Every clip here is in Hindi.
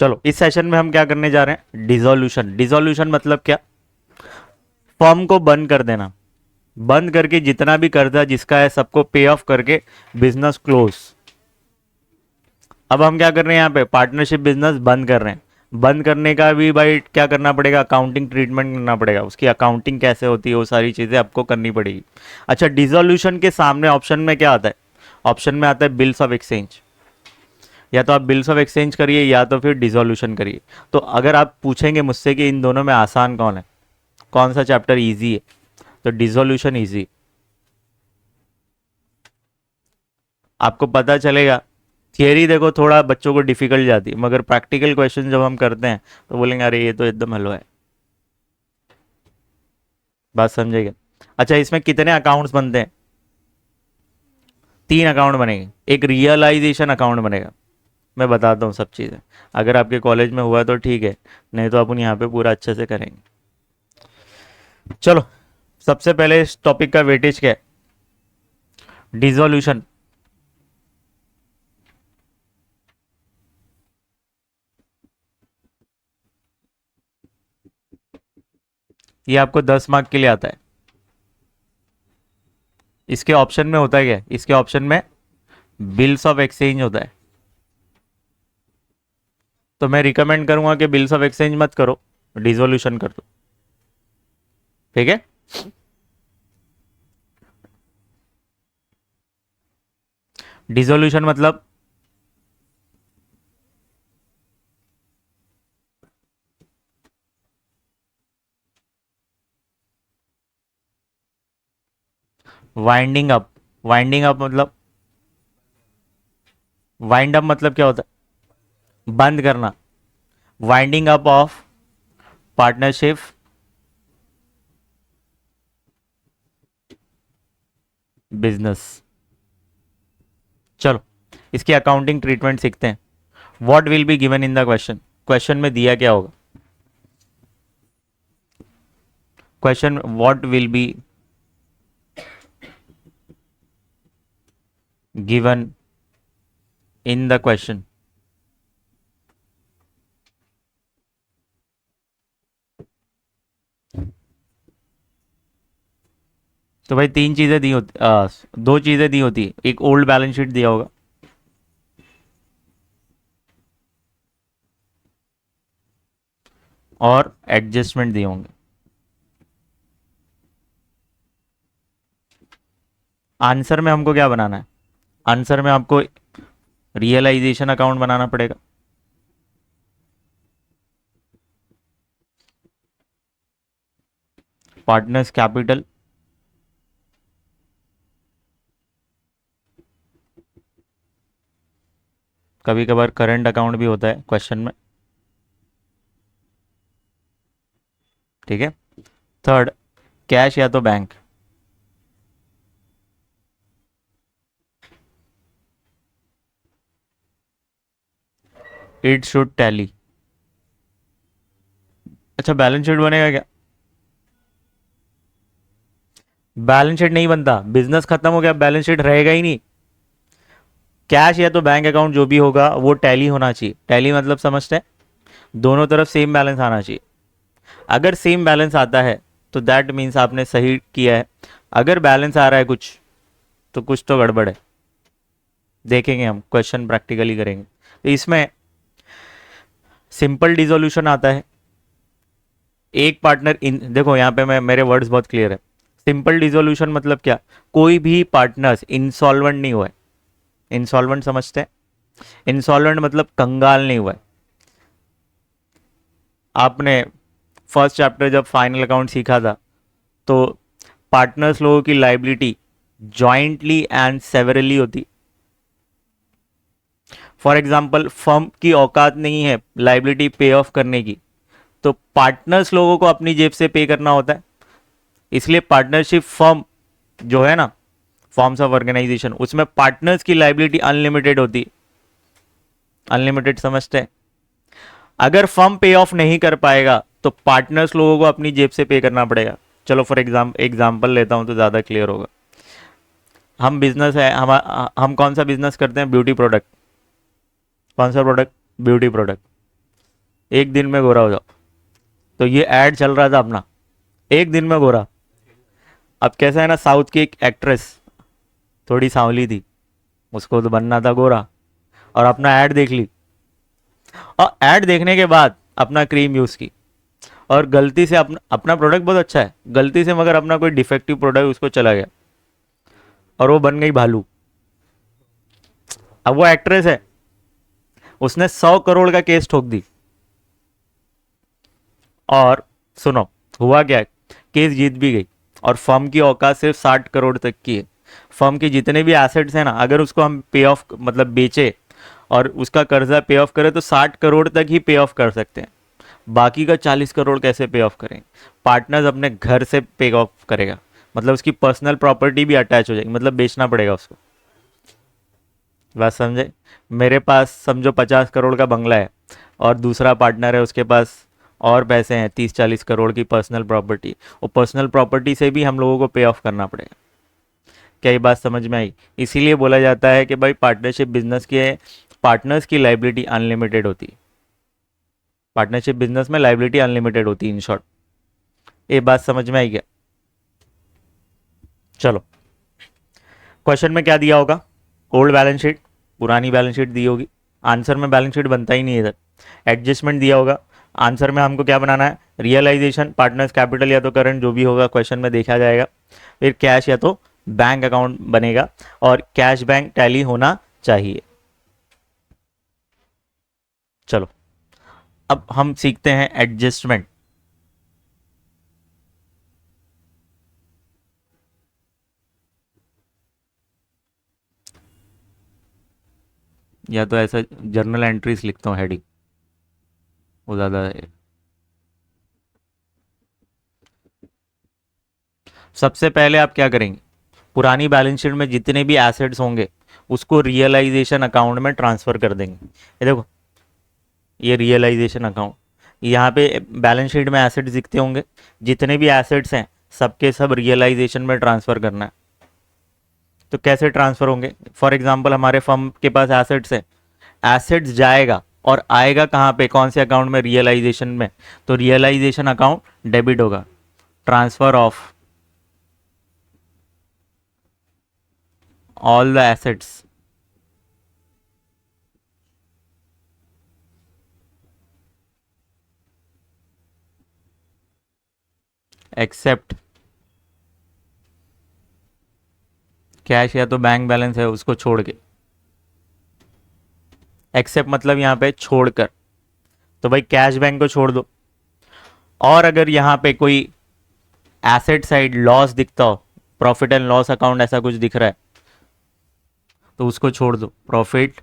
चलो इस सेशन में हम क्या करने जा रहे हैं, डिसोल्यूशन। डिसोल्यूशन मतलब क्या, फर्म को बंद कर देना, बंद करके जितना भी कर्जा जिसका है सबको पे ऑफ करके बिजनेस क्लोज। अब हम क्या कर रहे हैं यहाँ पे, पार्टनरशिप बिजनेस बंद कर रहे हैं। बंद करने का भी भाई क्या करना पड़ेगा, अकाउंटिंग ट्रीटमेंट करना पड़ेगा, उसकी अकाउंटिंग कैसे होती है वो सारी चीज़ें आपको करनी पड़ेगी। अच्छा, डिसोल्यूशन के सामने ऑप्शन में क्या आता है, ऑप्शन में आता है बिल्स ऑफ एक्सचेंज। या तो आप बिल्स ऑफ एक्सचेंज करिए या तो फिर डिसोल्यूशन करिए। तो अगर आप पूछेंगे मुझसे कि इन दोनों में आसान कौन है, कौन सा चैप्टर ईजी है, तो डिसोल्यूशन ईजी। आपको पता चलेगा, थियरी देखो थोड़ा बच्चों को डिफिकल्ट जाती है, मगर प्रैक्टिकल क्वेश्चन जब हम करते हैं तो बोलेंगे अरे ये तो एकदम हलवा है। बात समझेगा। अच्छा, इसमें कितने अकाउंट्स बनते हैं, 3 अकाउंट बनेंगे, एक रियलाइजेशन अकाउंट बनेगा। मैं बताता हूँ सब चीज़ें, अगर आपके कॉलेज में हुआ तो ठीक है, नहीं तो अपन यहाँ पे पूरा अच्छे से करेंगे। चलो, सबसे पहले इस टॉपिक का वेटेज क्या है, डिसोल्यूशन। ये आपको 10 मार्क के लिए आता है। इसके ऑप्शन में होता है क्या, इसके ऑप्शन में बिल्स ऑफ एक्सचेंज होता है। तो मैं रिकमेंड करूंगा कि बिल्स ऑफ एक्सचेंज मत करो, डिसोल्यूशन कर दो। ठीक है, डिसोल्यूशन मतलब वाइंडिंग अप। वाइंडिंग अप मतलब, वाइंड अप मतलब क्या होता है, बंद करना। Winding up of partnership business. चलो, इसकी अकाउंटिंग ट्रीटमेंट सीखते हैं। What will be given in the question, question में दिया क्या होगा, question what will be given in the question. तो भाई 3 चीजें दी होती, 2 चीजें दी होती, एक ओल्ड बैलेंस शीट दिया होगा, और एडजस्टमेंट दिए होंगे। आंसर में हमको क्या बनाना है, आंसर में आपको रियलाइजेशन अकाउंट बनाना पड़ेगा। पार्टनर्स कैपिटल, कभी कभार करंट अकाउंट भी होता है क्वेश्चन में। ठीक है, थर्ड कैश या तो बैंक। It should tally. अच्छा, बैलेंस शीट बनेगा क्या, बैलेंस शीट नहीं बनता, बिजनेस खत्म हो गया, बैलेंस शीट रहेगा ही नहीं। कैश या तो बैंक अकाउंट जो भी होगा वो टैली होना चाहिए। टैली मतलब समझते हैं, दोनों तरफ सेम बैलेंस आना चाहिए। अगर सेम बैलेंस आता है तो दैट मीन्स आपने सही किया है। अगर बैलेंस आ रहा है कुछ, तो कुछ तो गड़बड़ है। देखेंगे हम, क्वेश्चन प्रैक्टिकली करेंगे। तो इसमें सिंपल डिसोल्यूशन आता है, एक पार्टनर इन, देखो यहाँ पे मैं, मेरे वर्ड्स बहुत क्लियर है। सिंपल डिसोल्यूशन मतलब क्या, कोई भी पार्टनर्स इंसॉल्वेंट नहीं हुआ है। इंसॉल्वेंट समझते हैं, इंसॉल्वेंट मतलब कंगाल नहीं हुआ है। आपने फर्स्ट चैप्टर जब फाइनल अकाउंट सीखा था, तो पार्टनर्स लोगों की लाइबिलिटी जॉइंटली एंड सेवरली होती। फॉर एग्जाम्पल, फर्म की औकात नहीं है लाइबिलिटी पे ऑफ करने की, तो पार्टनर्स लोगों को अपनी जेब से पे करना होता है। इसलिए पार्टनरशिप फर्म जो है ना, फॉर्म्स ऑफ ऑर्गेनाइजेशन, उसमें पार्टनर्स की लाइबिलिटी अनलिमिटेड होती है। अनलिमिटेड समझते हैं। अगर फर्म पे ऑफ नहीं कर पाएगा तो पार्टनर्स लोगों को अपनी जेब से पे करना पड़ेगा। चलो फॉर एग्जाम्पल लेता हूं तो ज़्यादा क्लियर होगा। हम बिजनेस है, हम कौन सा बिजनेस करते हैं, ब्यूटी प्रोडक्ट। कौन सा प्रोडक्ट, ब्यूटी प्रोडक्ट। एक दिन में गोरा हो जाओ। तो ये ऐड चल रहा था अपना, एक दिन में गोरा। अब कैसा है ना, साउथ की एक एक्ट्रेस थोड़ी सांवली थी, उसको तो बनना था गोरा, और अपना ऐड देख ली, और ऐड देखने के बाद अपना क्रीम यूज़ की, और गलती से अपना अपना प्रोडक्ट बहुत अच्छा है, गलती से मगर अपना कोई डिफेक्टिव प्रोडक्ट उसको चला गया, और वो बन गई भालू। अब वो एक्ट्रेस है, उसने 100 करोड़ का केस ठोक दी, और सुनो हुआ क्या, केस जीत भी गई, और फर्म की औकात सिर्फ 60 करोड़ तक की है। फर्म के जितने भी एसेट्स हैं ना, अगर उसको हम पे ऑफ मतलब बेचे और उसका कर्जा पे ऑफ करें तो 60 करोड़ तक ही पे ऑफ कर सकते हैं। बाकी का 40 करोड़ कैसे पे ऑफ करेंगे? पार्टनर्स अपने घर से पे ऑफ करेगा, मतलब उसकी पर्सनल प्रॉपर्टी भी अटैच हो जाएगी, मतलब बेचना पड़ेगा उसको। बात समझे? मेरे पास समझो 50 करोड़ का बंगला है, और दूसरा पार्टनर है उसके पास और पैसे हैं 30-40 करोड़ की पर्सनल प्रॉपर्टी, और पर्सनल प्रॉपर्टी से भी हम लोगों को पे ऑफ करना पड़ेगा। क्या ये बात समझ में आई? इसीलिए बोला जाता है कि भाई पार्टनरशिप बिजनेस के पार्टनर्स की लाइबिलिटी अनलिमिटेड होती है। पार्टनरशिप बिजनेस में लाइबिलिटी अनलिमिटेड होती है, इन शॉर्ट। ये बात समझ में आई क्या? चलो, क्वेश्चन में क्या दिया होगा? ओल्ड बैलेंस शीट, पुरानी बैलेंस शीट दी होगी। आंसर में बैलेंस शीट बनता ही नहीं है इधर। एडजस्टमेंट दिया होगा। आंसर में हमको क्या बनाना है? रियलाइजेशन, पार्टनर्स कैपिटल या तो करंट, जो भी होगा क्वेश्चन में देखा जाएगा। फिर कैश या तो बैंक अकाउंट बनेगा, और कैश बैंक टैली होना चाहिए। चलो, अब हम सीखते हैं एडजस्टमेंट। या तो ऐसा जर्नल एंट्रीज लिखता हूँ हेडिंग, वो ज़्यादा है। सबसे पहले आप क्या करेंगे? पुरानी बैलेंस शीट में जितने भी एसेट्स होंगे उसको रियलाइजेशन अकाउंट में ट्रांसफर कर देंगे। ये देखो, ये रियलाइजेशन अकाउंट, यहाँ पे बैलेंस शीट में एसेट्स दिखते होंगे, जितने भी एसेट्स हैं सबके सब रियलाइजेशन में ट्रांसफर करना है। तो कैसे ट्रांसफर होंगे? फॉर एग्जांपल हमारे फर्म के पास एसेट्स है, एसेट्स जाएगा और आएगा कहाँ पे, कौन से अकाउंट में? रियलाइजेशन में। तो रियलाइजेशन अकाउंट डेबिट होगा, transfer of all the assets except cash या तो बैंक बैलेंस है उसको छोड़ के। एक्सेप्ट मतलब यहाँ पे छोड़कर, तो भाई कैश बैंक को छोड़ दो। और अगर यहाँ पे कोई एसेट साइड लॉस दिखता हो, प्रॉफिट एंड लॉस अकाउंट ऐसा कुछ दिख रहा है, तो उसको छोड़ दो, profit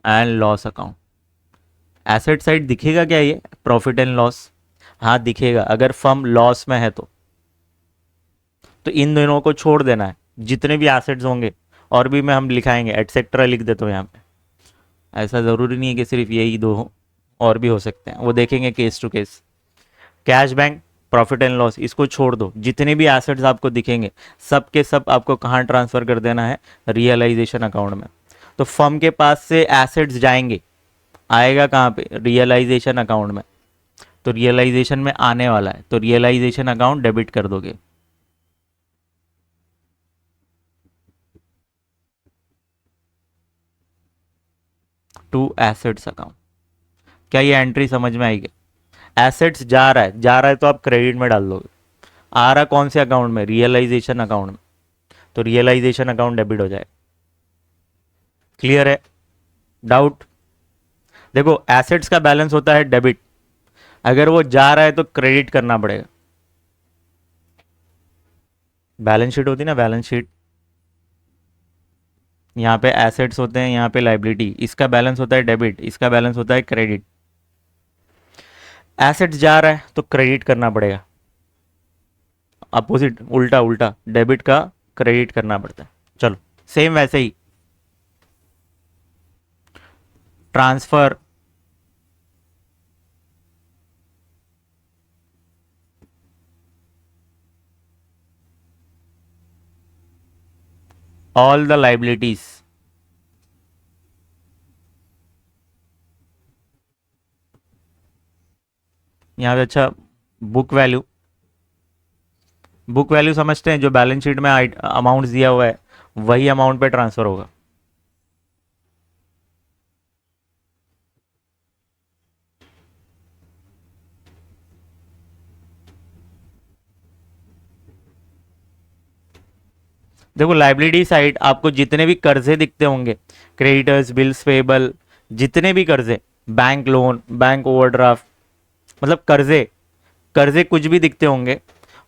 and loss account. Asset side दिखेगा क्या ये, प्रॉफिट एंड लॉस? हाँ दिखेगा, अगर फर्म लॉस में है तो इन दोनों को छोड़ देना है, जितने भी एसेट्स होंगे। और भी मैं हम लिखाएंगे, एटसेट्रा लिख देता हूँ यहाँ पे। ऐसा ज़रूरी नहीं है कि सिर्फ यही दो हो, और भी हो सकते हैं, वो देखेंगे case to case. Cash bank, profit and loss, इसको छोड़ दो, जितने भी एसेट्स आपको दिखेंगे सब के सब आपको कहाँ ट्रांसफ़र कर देना है? रियलाइजेशन अकाउंट में। तो फर्म के पास से एसेट्स जाएंगे, आएगा कहाँ पे? रियलाइजेशन अकाउंट में। तो रियलाइजेशन में आने वाला है, तो रियलाइजेशन अकाउंट डेबिट कर दोगे। To assets account. क्या ये एंट्री समझ में आएगी? एसेट्स जा रहा है, जा रहा है तो आप क्रेडिट में डाल दोगे। आ रहा कौन से अकाउंट में? रियलाइजेशन अकाउंट में। तो रियलाइजेशन अकाउंट डेबिट हो जाए। क्लियर है? डाउट? देखो, एसेट्स का बैलेंस होता है डेबिट, अगर वो जा रहा है तो क्रेडिट करना पड़ेगा। बैलेंस शीट होती है ना, बैलेंस शीट, यहाँ पे एसेट्स होते हैं, यहाँ पे लाइबिलिटी, इसका बैलेंस होता है डेबिट, इसका बैलेंस होता है क्रेडिट। एसेट्स जा रहा है तो क्रेडिट करना पड़ेगा, अपोजिट, उल्टा उल्टा, डेबिट का क्रेडिट करना पड़ता है। चलो, सेम वैसे ही ट्रांसफर ऑल द लाइबिलिटीज यहाँ पे अच्छा, बुक वैल्यू समझते हैं, जो बैलेंस शीट में अमाउंट दिया हुआ है वही अमाउंट पे ट्रांसफर होगा। देखो लाइबिलिटी साइड आपको जितने भी कर्जे दिखते होंगे, क्रेडिटर्स, बिल्स पेबल, जितने भी कर्जे, बैंक लोन, बैंक ओवरड्राफ्ट, मतलब कर्जे, कर्जे कुछ भी दिखते होंगे,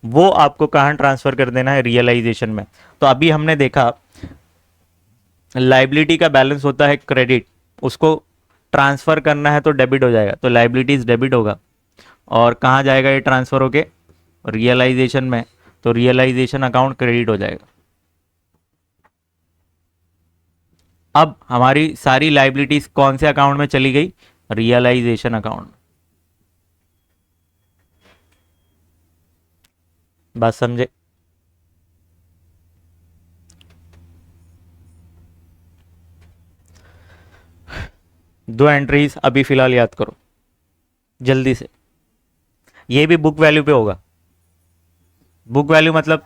वो आपको कहाँ ट्रांसफर कर देना है, रियलाइजेशन में। तो अभी हमने देखा लाइबिलिटी का बैलेंस होता है क्रेडिट, उसको ट्रांसफर करना है तो डेबिट हो जाएगा, तो लाइबिलिटीज डेबिट होगा। और कहाँ जाएगा ये ट्रांसफर होके, रियलाइजेशन में, तो रियलाइजेशन अकाउंट क्रेडिट हो जाएगा। अब हमारी सारी लाइबिलिटीज कौन से अकाउंट में चली गई, रियलाइजेशन अकाउंट। बात समझे? दो एंट्रीज अभी फिलहाल याद करो जल्दी से। ये भी बुक वैल्यू पे होगा। बुक वैल्यू मतलब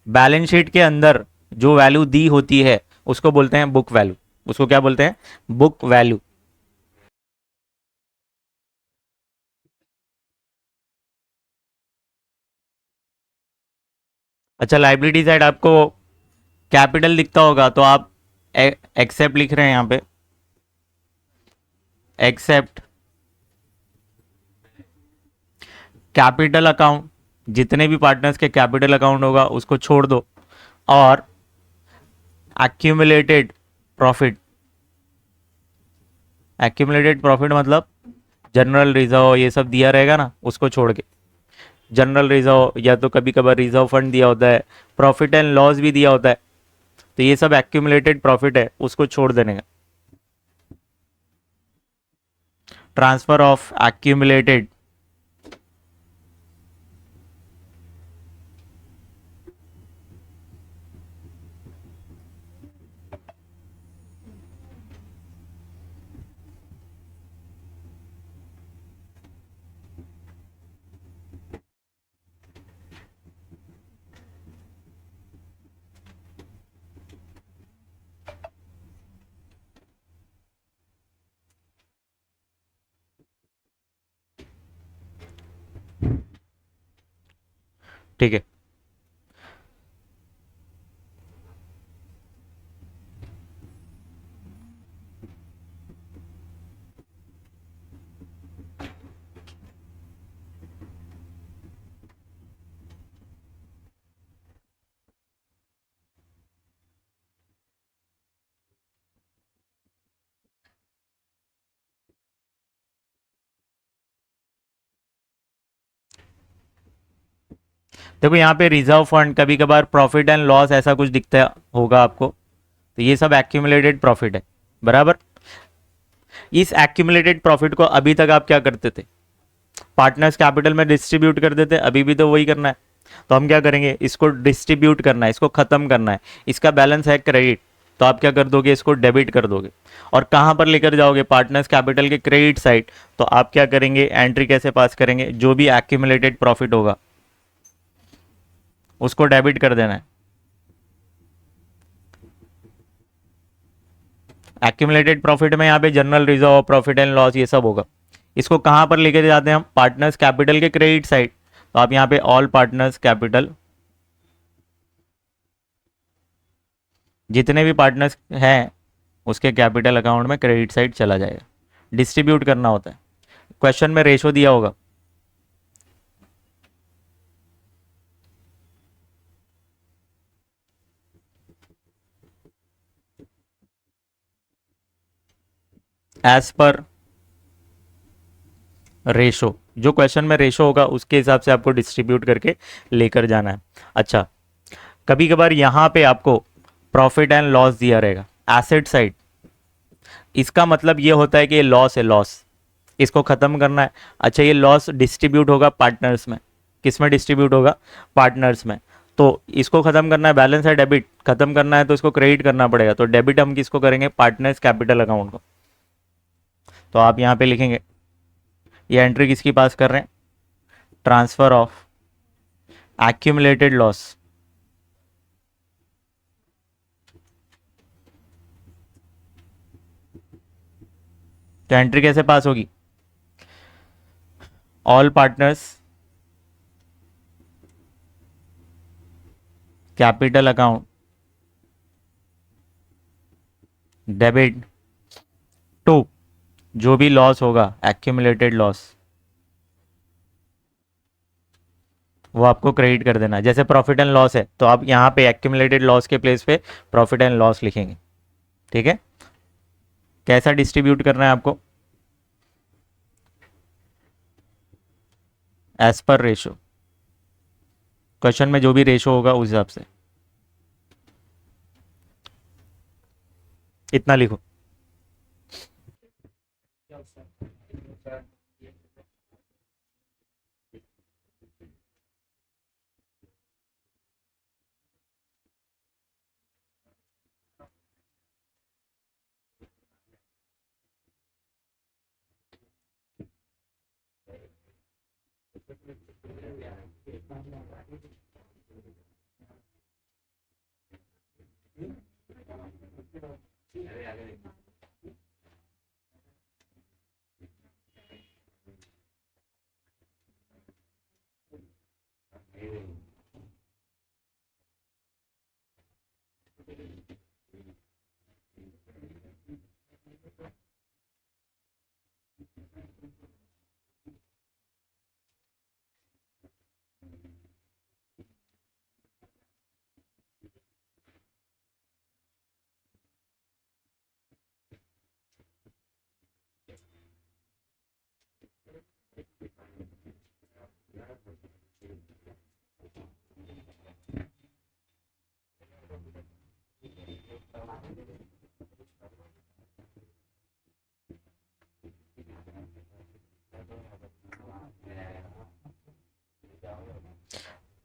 बैलेंस शीट के अंदर जो वैल्यू दी होती है उसको बोलते हैं बुक वैल्यू। उसको क्या बोलते हैं, बुक वैल्यू। अच्छा, लाइबिलिटी साइड आपको कैपिटल दिखता होगा तो आप एक्सेप्ट लिख रहे हैं यहाँ पे, एक्सेप्ट कैपिटल अकाउंट, जितने भी पार्टनर्स के कैपिटल अकाउंट होगा उसको छोड़ दो, और एक्यूमुलेटेड प्रॉफिट। एक्यूमुलेटेड प्रॉफिट मतलब जनरल रिजर्व ये सब दिया रहेगा ना, उसको छोड़ के। जनरल रिजर्व या तो कभी कभार रिजर्व फंड दिया होता है, प्रॉफिट एंड लॉस भी दिया होता है, तो ये सब एक्यूमुलेटेड प्रॉफिट है, उसको छोड़ देने का। ट्रांसफर ऑफ एक्यूमुलेटेड, ठीक है। देखो यहाँ पे रिजर्व फंड, कभी कभार प्रॉफिट एंड लॉस ऐसा कुछ दिखता होगा आपको, तो ये सब एक्यूमुलेटेड प्रॉफिट है, बराबर। इस एक्यूमुलेटेड प्रॉफिट को अभी तक आप क्या करते थे, पार्टनर्स कैपिटल में डिस्ट्रीब्यूट कर देते, अभी भी तो वही करना है। तो हम क्या करेंगे, इसको डिस्ट्रीब्यूट करना है, इसको खत्म करना है। इसका बैलेंस है क्रेडिट, तो आप क्या कर दोगे, इसको डेबिट कर दोगे। और कहां पर लेकर जाओगे, पार्टनर्स कैपिटल के क्रेडिट साइड। तो आप क्या करेंगे, एंट्री कैसे पास करेंगे, जो भी एक्यूमुलेटेड प्रॉफिट होगा उसको डेबिट कर देना है। एक्यूमुलेटेड प्रॉफिट में यहाँ पे general reserve, profit and loss ये सब होगा। इसको कहां पर लेकर जाते हैं हम, पार्टनर्स कैपिटल के क्रेडिट साइड। तो आप यहाँ पे ऑल पार्टनर्स कैपिटल, जितने भी पार्टनर्स हैं उसके कैपिटल अकाउंट में क्रेडिट साइड चला जाएगा। डिस्ट्रीब्यूट करना होता है, क्वेश्चन में रेशो दिया होगा। एज पर रेशो, जो क्वेश्चन में रेशो होगा उसके हिसाब से आपको डिस्ट्रीब्यूट करके लेकर जाना है। अच्छा, कभी कभार यहाँ पे आपको प्रॉफिट एंड लॉस दिया रहेगा, एसेट साइड। इसका मतलब ये होता है कि ये लॉस है, लॉस, इसको खत्म करना है। अच्छा, ये लॉस डिस्ट्रीब्यूट होगा पार्टनर्स में, किस में डिस्ट्रीब्यूट होगा, पार्टनर्स में। तो इसको खत्म करना है, बैलेंस है डेबिट, खत्म करना है तो इसको क्रेडिट करना पड़ेगा। तो डेबिट हम किसको करेंगे, पार्टनर्स कैपिटल अकाउंट को। तो आप यहाँ पे लिखेंगे, ये एंट्री किसकी पास कर रहे हैं, ट्रांसफर ऑफ एक्यूमुलेटेड लॉस। तो एंट्री कैसे पास होगी? All partners capital account debit to जो भी लॉस होगा एक्यूमुलेटेड लॉस वो आपको क्रेडिट कर देना है। जैसे प्रॉफिट एंड लॉस है तो आप यहाँ पे एक्यूमुलेटेड लॉस के प्लेस पे प्रॉफिट एंड लॉस लिखेंगे। ठीक है, कैसा डिस्ट्रीब्यूट करना है आपको? एज पर रेशो, क्वेश्चन में जो भी रेशो होगा उस हिसाब से इतना लिखो।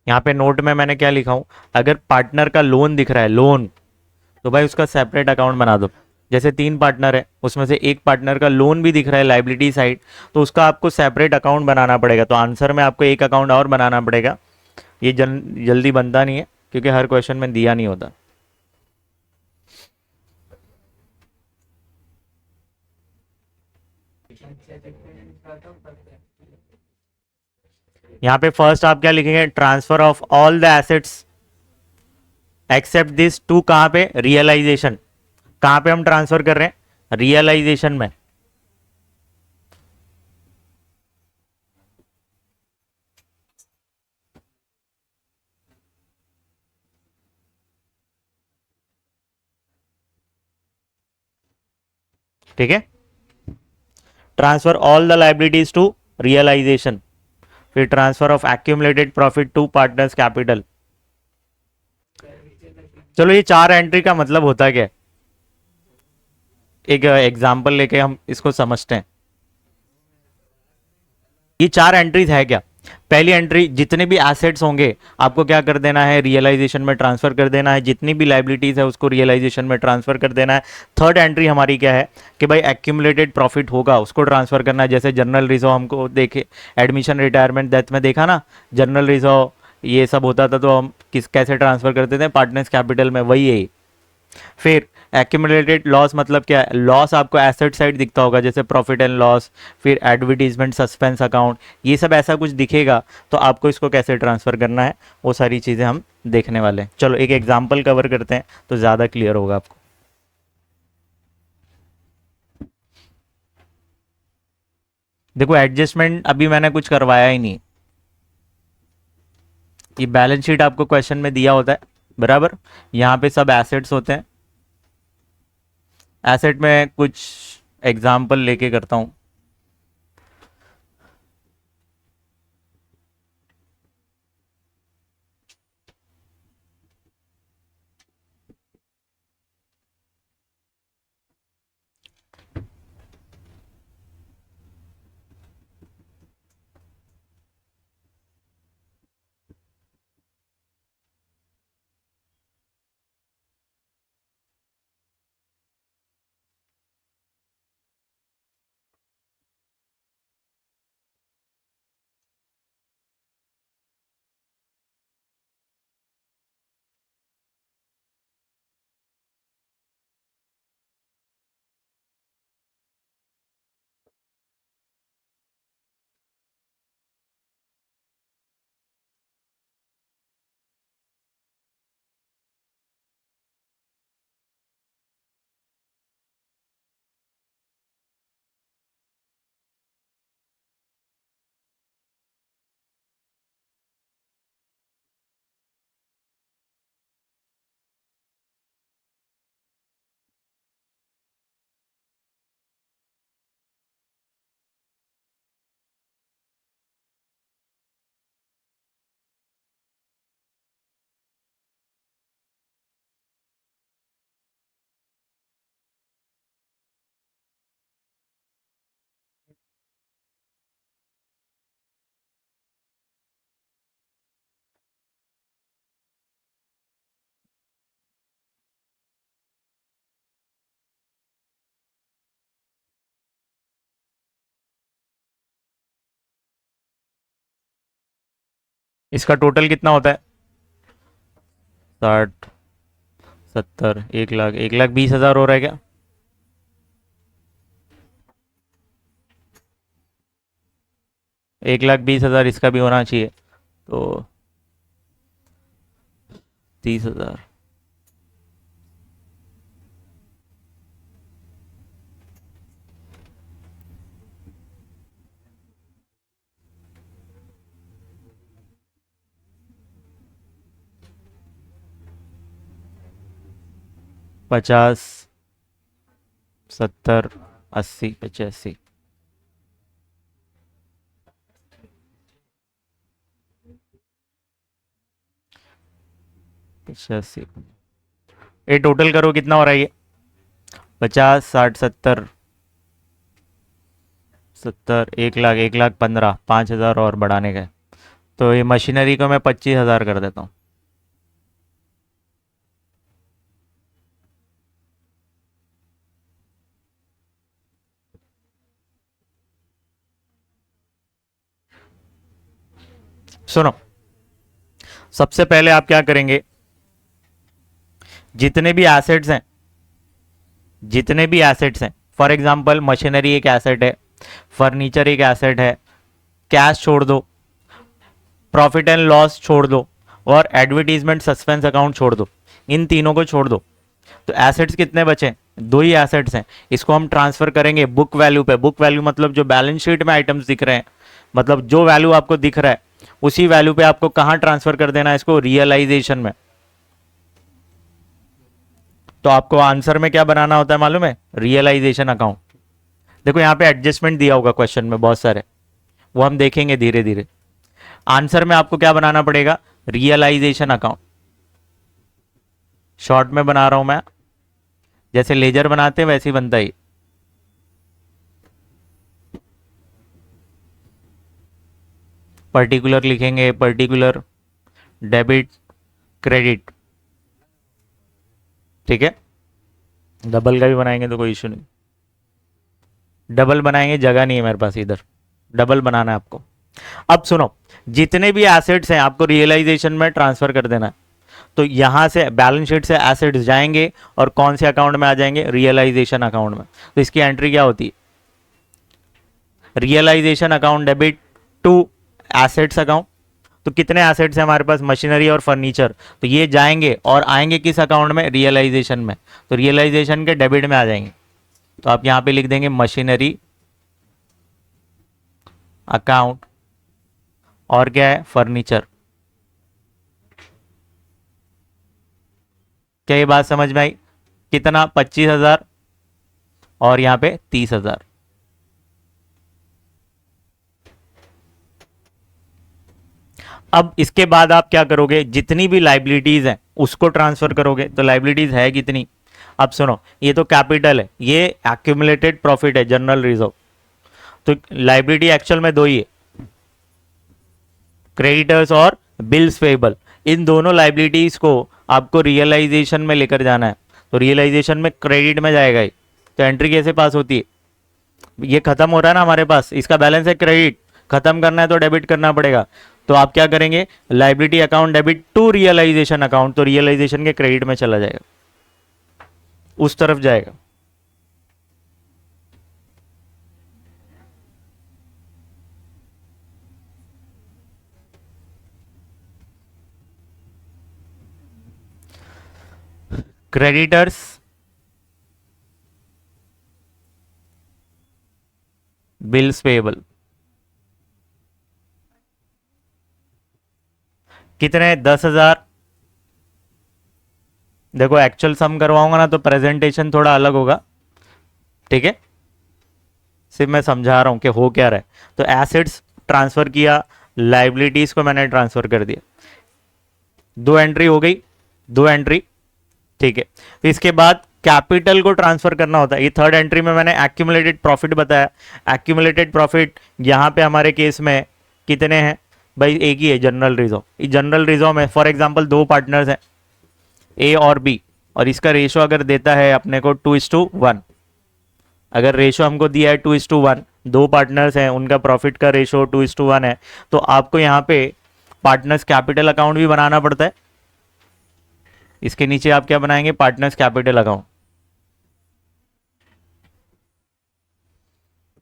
यहाँ पे नोट में मैंने क्या लिखा हूँ, अगर पार्टनर का लोन दिख रहा है लोन, तो भाई उसका सेपरेट अकाउंट बना दो। जैसे 3 पार्टनर है उसमें से एक पार्टनर का लोन भी दिख रहा है लाइबिलिटी साइड, तो उसका आपको सेपरेट अकाउंट बनाना पड़ेगा। तो आंसर में आपको एक अकाउंट और बनाना पड़ेगा। ये जल्दी बनता नहीं है क्योंकि हर क्वेश्चन में दिया नहीं होता। यहाँ पे फर्स्ट आप क्या लिखेंगे? Transfer of all the assets except this to, कहां पे? रियलाइजेशन। कहां पे हम ट्रांसफर कर रहे हैं? रियलाइजेशन में। ठीक है, transfer all the liabilities to realisation, फिर transfer of accumulated profit to partners capital. चलो ये 4 एंट्री का मतलब होता क्या है, एक एग्जांपल लेके हम इसको समझते हैं। ये 4 एंट्रीज है क्या? पहली एंट्री, जितने भी एसेट्स होंगे आपको क्या कर देना है? रियलाइजेशन में ट्रांसफर कर देना है। जितनी भी लाइबिलिटीज है उसको रियलाइजेशन में ट्रांसफर कर देना है। थर्ड एंट्री हमारी क्या है कि भाई एक्यूमुलेटेड प्रॉफिट होगा उसको ट्रांसफर करना है। जैसे जनरल रिजर्व हमको देखे, एडमिशन, रिटायरमेंट, डेथ में देखा ना, जनरल रिजर्व ये सब होता था तो हम कैसे ट्रांसफर करते थे? पार्टनर्स कैपिटल में, वही है। फिर एक्यूमुलेटेड लॉस मतलब क्या है? लॉस आपको एसेट साइड दिखता होगा जैसे प्रॉफिट एंड लॉस, फिर एडवर्टीजमेंट, सस्पेंस अकाउंट, ये सब ऐसा कुछ दिखेगा। तो आपको इसको कैसे ट्रांसफर करना है वो सारी चीज़ें हम देखने वाले हैं। चलो एक एग्जाम्पल कवर करते हैं तो ज़्यादा क्लियर होगा आपको। देखो एडजस्टमेंट अभी मैंने कुछ करवाया ही नहीं। ये बैलेंस शीट आपको क्वेश्चन में दिया होता है बराबर, यहाँ पे सब एसेट्स होते हैं। एसेट में कुछ एग्जाम्पल लेके करता हूँ। इसका टोटल कितना होता है? 60, 70, 1 लाख, 1,20,000 हो रहा है क्या? 1,20,000 इसका भी होना चाहिए, तो 30,000। पचास, 70, 80, 85। 85, ये टोटल करो कितना हो रहा है ये? 50, 60, 70, 70, 1 लाख, 1,15,000, 5,000 और बढ़ाने का है। तो ये मशीनरी को मैं 25,000 कर देता हूँ। सुनो, सबसे पहले आप क्या करेंगे, जितने भी एसेट्स हैं, जितने भी एसेट्स हैं, फॉर एग्जांपल मशीनरी एक एसेट है, फर्नीचर एक एसेट है, कैश छोड़ दो, प्रॉफिट एंड लॉस छोड़ दो, और एडवर्टीजमेंट सस्पेंस अकाउंट छोड़ दो, इन तीनों को छोड़ दो। तो एसेट्स कितने बचे? दो ही एसेट्स हैं। इसको हम ट्रांसफर करेंगे बुक वैल्यू पे। बुक वैल्यू मतलब जो बैलेंस शीट में आइटम्स दिख रहे हैं, मतलब जो वैल्यू आपको दिख रहा है उसी वैल्यू पे आपको कहां ट्रांसफर कर देना है इसको? रियलाइजेशन में। तो आपको आंसर में क्या बनाना होता है मालूम है? Realisation account. देखो यहां पे एडजस्टमेंट दिया होगा क्वेश्चन में बहुत सारे, वो हम देखेंगे धीरे धीरे। आंसर में आपको क्या बनाना पड़ेगा? Realisation account. शॉर्ट में बना रहा हूं मैं, जैसे लेजर बनाते हैं वैसे ही बनता ही। पर्टिकुलर लिखेंगे, पर्टिकुलर डेबिट क्रेडिट, ठीक है। डबल का भी बनाएंगे तो कोई इशू नहीं। डबल बनाएंगे, जगह नहीं है मेरे पास इधर, डबल बनाना है आपको। अब सुनो, जितने भी एसेट्स हैं आपको रियलाइजेशन में ट्रांसफर कर देना है। तो यहां से बैलेंस शीट से एसेट्स जाएंगे और कौन से अकाउंट में आ जाएंगे? रियलाइजेशन अकाउंट में। तो इसकी एंट्री क्या होती है? Realisation account debit to assets account. तो कितने एसेट्स हैं हमारे पास? मशीनरी और फर्नीचर। तो ये जाएंगे और आएंगे किस अकाउंट में? रियलाइजेशन में। तो रियलाइजेशन के डेबिट में आ जाएंगे। तो आप यहां पे लिख देंगे मशीनरी अकाउंट, और क्या है? फर्नीचर। क्या ये बात समझ में आई? कितना? 25,000 और यहां पे 30,000। अब इसके बाद आप क्या करोगे? जितनी भी लाइबिलिटीज हैं उसको ट्रांसफर करोगे। तो लाइबिलिटीज है कितनी? अब सुनो, ये तो कैपिटल है, ये एक्यूमुलेटेड प्रॉफिट है, जनरल रिजर्व। तो लाइबिलिटी एक्चुअल में दो ही है, क्रेडिटर्स और बिल्स पेबल। इन दोनों लाइबिलिटीज को आपको रियलाइजेशन में लेकर जाना है। तो रियलाइजेशन में क्रेडिट में जाएगा ही। तो एंट्री कैसे पास होती है? ये खत्म हो रहा है ना हमारे पास, इसका बैलेंस है क्रेडिट, खत्म करना है तो डेबिट करना पड़ेगा। तो आप क्या करेंगे? Liability account debit to realisation account. तो रियलाइजेशन के क्रेडिट में चला जाएगा, उस तरफ जाएगा। क्रेडिटर्स बिल्स पेएबल कितने? 10,000। देखो एक्चुअल सम करवाऊंगा ना तो प्रेजेंटेशन थोड़ा अलग होगा, ठीक है। सिर्फ मैं समझा रहा हूं कि हो क्या रहा है। तो एसेट्स ट्रांसफर किया, लाइबिलिटीज को मैंने ट्रांसफर कर दिया। दो एंट्री हो गई, दो एंट्री, ठीक है। तो इसके बाद कैपिटल को ट्रांसफर करना होता है। ये थर्ड एंट्री में मैंने एक्यूमुलेटेड प्रॉफिट बताया। एक्यूमुलेटेड प्रॉफिट यहां पे हमारे केस में कितने हैं भाई? एक ही है, जनरल रिजर्व। इस जनरल रिजर्व में फॉर एग्जांपल दो पार्टनर्स हैं, ए और बी, और इसका रेशो अगर देता है अपने को 2:1, अगर रेशो हमको दिया है 2:1, दो पार्टनर्स हैं, उनका प्रॉफिट का रेशो 2:1 है, तो आपको यहाँ पे पार्टनर्स कैपिटल अकाउंट भी बनाना पड़ता है। इसके नीचे आप क्या बनाएंगे, पार्टनर्स कैपिटल अकाउंट।